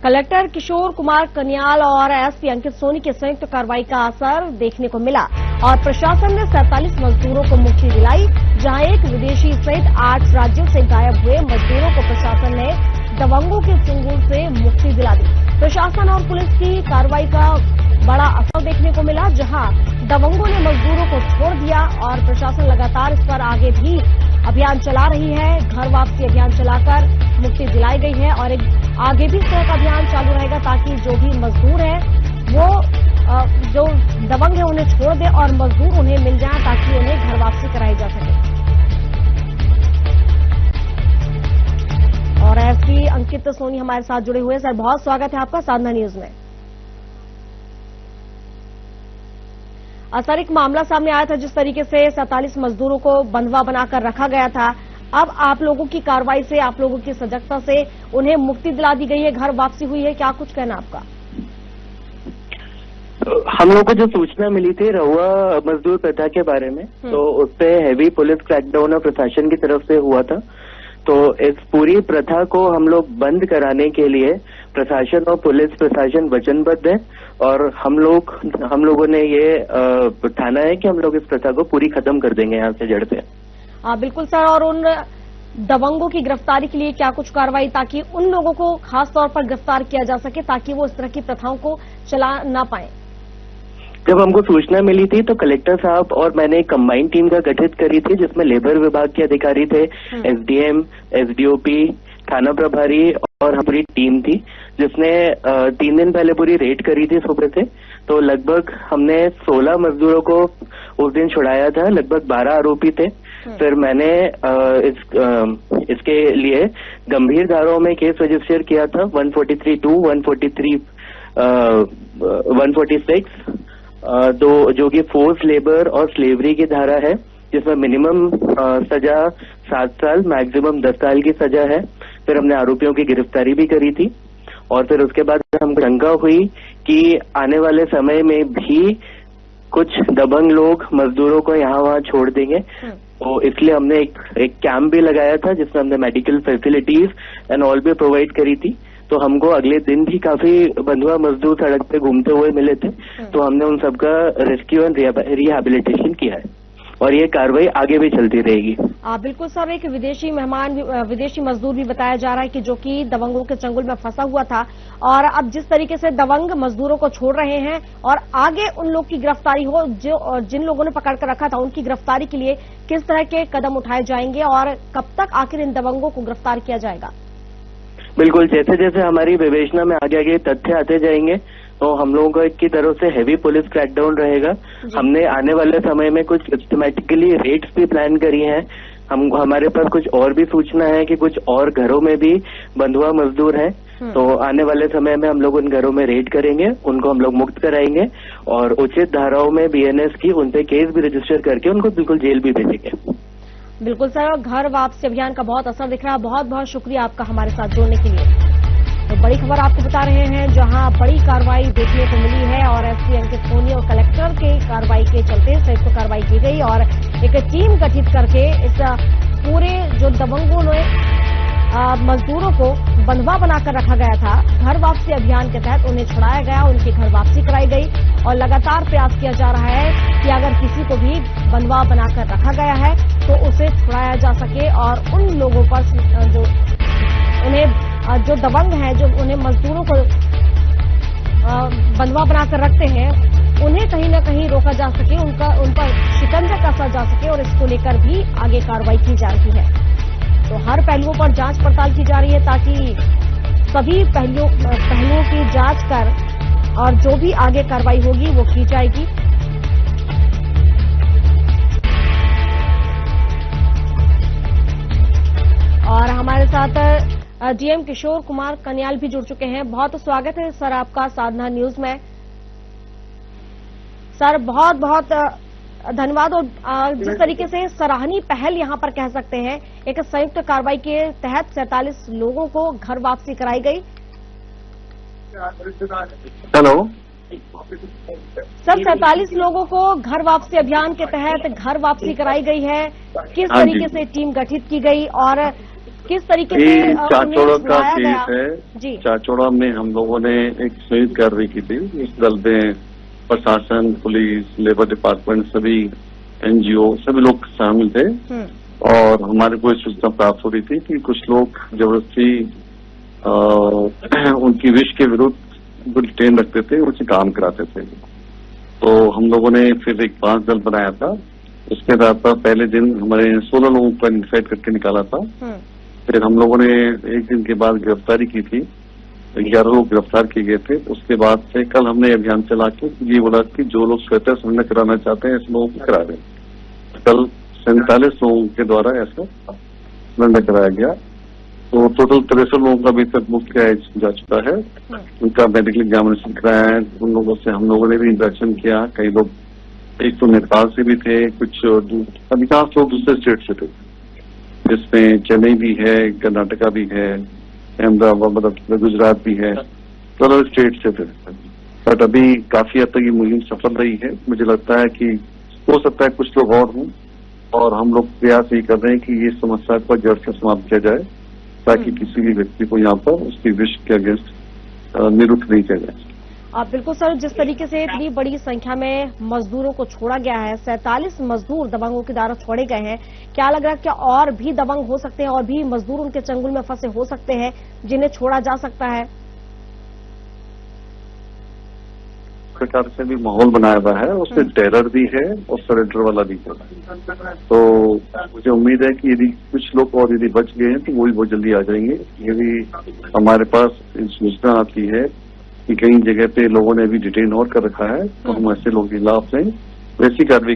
Collector Kishore Kumar Kanyal और SP अंकित सोनी की संयुक्त कार्रवाई का असर देखने को मिला और प्रशासन ने 47 मजदूरों को मुक्ति दिलाई, जहां एक विदेशी सहित 8 राज्यों से गायब हुए मजदूरों को प्रशासन ने दबंगों के चंगुल से मुक्ति दिला दी। प्रशासन और पुलिस की कार्रवाई का बड़ा असर देखने को मिला, जहां दबंगों ने मजदूरों को छोड़ दिया और प्रशासन लगातार इस पर आगे भी अभियान चला रही है। घर वापसी अभियान चलाकर मुक्ति दिलाई गई है और आगे भी इस तरह का अभियान चालू रहेगा ताकि जो भी मजदूर है वो जो दबंग है उन्हें छोड़ दे और मजदूर उन्हें मिल जाए ताकि उन्हें घर वापसी कराई जा सके। और एसपी अंकित सोनी हमारे साथ जुड़े हुए। सर, बहुत स्वागत है आपका साधना न्यूज में। सर, एक मामला सामने आया था जिस तरीके से 47 मजदूरों को बंधुआ बनाकर रखा गया था। अब आप लोगों की कार्रवाई से, आप लोगों की सजगता से उन्हें मुक्ति दिला दी गई है, घर वापसी हुई है, क्या कुछ कहना आपका? हम लोगों को जो सूचना मिली थी रहुआ मजदूर प्रथा के बारे में, तो उस पे हैवी पुलिस क्रैकडाउन और प्रशासन की तरफ से हुआ था। तो इस पूरी प्रथा को हम लोग बंद कराने के लिए प्रशासन और पुलिस प्रशासन वचनबद्ध है और हम लोगों ने ये ठाना है कि हम लोग इस प्रथा को पूरी खत्म कर देंगे यहाँ से जड़ से। बिल्कुल सर, और उन दबंगों की गिरफ्तारी के लिए क्या कुछ कार्रवाई ताकि उन लोगों को खास तौर पर गिरफ्तार किया जा सके ताकि वो इस तरह की प्रथाओं को चला ना पाए? जब हमको सूचना मिली थी तो कलेक्टर साहब और मैंने एक कंबाइंड टीम का गठित करी थी जिसमें लेबर विभाग के अधिकारी थे, एसडीएम, एसडीओपी, थाना प्रभारी और हमारी टीम थी जिसने 3 दिन पहले पूरी रेड करी थी सुबह से। तो लगभग हमने 16 मजदूरों को उस दिन छुड़ाया था, लगभग 12 आरोपी थे। फिर मैंने इसके लिए गंभीर धाराओं में केस रजिस्टर किया था 143(2), 143, 146, जो कि फोर्स लेबर और स्लेवरी की धारा है जिसमें मिनिमम सजा 7 साल, मैक्सिमम 10 साल की सजा है। फिर हमने आरोपियों की गिरफ्तारी भी करी थी और फिर उसके बाद हमको शंका हुई कि आने वाले समय में भी कुछ दबंग लोग मजदूरों को यहाँ वहाँ छोड़ देंगे, तो इसलिए हमने एक कैंप भी लगाया था जिसमें हमने मेडिकल फैसिलिटीज एंड ऑल भी प्रोवाइड करी थी। तो हमको अगले दिन भी काफी बंधुआ मजदूर सड़क पे घूमते हुए मिले थे, तो हमने उन सबका रेस्क्यू एंड रिहैबिलिटेशन किया है और ये कार्रवाई आगे भी चलती रहेगी। बिल्कुल सर, एक विदेशी मजदूर भी बताया जा रहा है कि जो कि दबंगों के चंगुल में फंसा हुआ था और अब जिस तरीके से दबंग मजदूरों को छोड़ रहे हैं और आगे उन लोग की गिरफ्तारी हो जिन लोगों ने पकड़ कर रखा था उनकी गिरफ्तारी के लिए किस तरह के कदम उठाए जाएंगे और कब तक आखिर इन दबंगों को गिरफ्तार किया जाएगा? बिल्कुल, जैसे जैसे हमारी विवेचना में आगे आगे तथ्य आते जाएंगे तो हम लोगों की तरफ से हैवी पुलिस क्रैकडाउन रहेगा। हमने आने वाले समय में कुछ सिस्टमैटिकली रेड्स भी प्लान करी हैं। हमारे पास कुछ और भी सूचना है कि कुछ और घरों में भी बंधुआ मजदूर हैं, तो आने वाले समय में हम लोग उन घरों में रेड करेंगे, उनको हम लोग मुक्त कराएंगे और उचित धाराओं में बीएनएस की उन पे केस भी रजिस्टर करके उनको बिल्कुल जेल भी भेजेंगे। बिल्कुल सर, घर वापसी अभियान का बहुत असर दिख रहा है। बहुत बहुत शुक्रिया आपका हमारे साथ जुड़ने के लिए। तो बड़ी खबर आपको बता रहे हैं जहां बड़ी कार्रवाई देखने को मिली है और एसपी अंकित सोनी और कलेक्टर के कार्रवाई के चलते संयुक्त कार्रवाई की गई और एक टीम गठित करके इस पूरे जो दबंगों ने मजदूरों को बंधुआ बनाकर रखा गया था, घर वापसी अभियान के तहत उन्हें छुड़ाया गया, उनकी घर वापसी कराई गई और लगातार प्रयास किया जा रहा है कि अगर किसी को भी बंधुआ बनाकर रखा गया है तो उसे छुड़ाया जा सके और उन लोगों पर जो दबंग हैं, जो उन्हें मजदूरों को बंधुआ बनाकर रखते हैं, उन्हें कहीं न कहीं रोका जा सके, उन पर शिकंजा कसा जा सके और इसको लेकर भी आगे कार्रवाई की जा रही है। तो हर पहलुओं पर जांच पड़ताल की जा रही है ताकि सभी पहलुओं की जांच कर और जो भी आगे कार्रवाई होगी वो की जाएगी। और हमारे साथ डीएम किशोर कुमार कन्याल भी जुड़ चुके हैं। बहुत स्वागत है सर आपका साधना न्यूज में। सर, बहुत बहुत धन्यवाद। और जिस तरीके से सराहनीय पहल यहां पर कह सकते हैं, एक संयुक्त कार्रवाई के तहत 47 लोगों को घर वापसी कराई गई। हेलो सर, 47 लोगों को घर वापसी अभियान के तहत घर वापसी कराई गई है। किस तरीके से टीम गठित की गई और किस तरीके से ये चाचौड़ा का छुड़ाया केस गया? है। जी। चाचौड़ा में हम लोगों ने एक संयुक्त कार्रवाई की थी। इस दल में प्रशासन, पुलिस, लेबर डिपार्टमेंट, सभी एनजीओ, सभी लोग शामिल थे। और हमारे को सूचना प्राप्त हो रही थी कि कुछ लोग जबरदस्ती उनकी विश के विरुद्ध जो डिटेन रखते थे उनसे काम कराते थे। तो हम लोगों ने फिर एक 5 दल बनाया था। उसके आधार पर पहले दिन हमारे 16 लोगों को आइडेंटिफाइड करके निकाला था। फिर हम लोगों ने एक दिन के बाद गिरफ्तारी की थी, 11 लोग गिरफ्तार किए गए थे। उसके बाद से कल हमने अभियान चला के ये बोला कि जो लोग स्वतः संग्रह कराना चाहते हैं ऐसे लोगों को करा दें। कल 47 लोगों के द्वारा ऐसा संग्रह कराया गया। तो टोटल 63 लोगों का अभी तक मुक्त किया जा चुका है। उनका मेडिकल एग्जामिनेशन कराया है। उन लोगों से हम लोगों ने भी इंटरेक्शन किया। कई लोग, एक तो नेपाल से भी थे, कुछ अधिकांश लोग दूसरे स्टेट से थे, जिसमें चेन्नई भी है, कर्नाटका भी है, अहमदाबाद, मतलब गुजरात भी है, तो अलग स्टेट से थे। बट अभी काफी हद तक ये मुहिम सफल रही है। मुझे लगता है कि हो सकता है कुछ लोग और हों, और हम लोग प्रयास यही कर रहे हैं कि ये समस्या को जड़ से समाप्त किया जाए, ताकि किसी भी व्यक्ति को यहाँ पर उसकी विश के अगेंस्ट निरुक्त नहीं किया जाए। बिल्कुल सर, जिस तरीके से इतनी बड़ी संख्या में मजदूरों को छोड़ा गया है, 47 मजदूर दबंगों के द्वारा छोड़े गए हैं, क्या लग रहा है क्या और भी दबंग हो सकते हैं और भी मजदूर उनके चंगुल में फंसे हो सकते हैं जिन्हें छोड़ा जा सकता है? प्रकार से भी माहौल बनाया हुआ है, उसमें टेरर भी है और सरेंडर वाला भी है। तो मुझे उम्मीद है कि यदि कुछ लोग और यदि बच गए हैं तो वो भी बहुत जल्दी आ जाएंगे। यदि हमारे पास सूचना आती है कि कई जगह पे लोगों ने अभी डिटेन और कर रखा है, तो हम ऐसे लोगों के खिलाफ वैसी कार्रवाई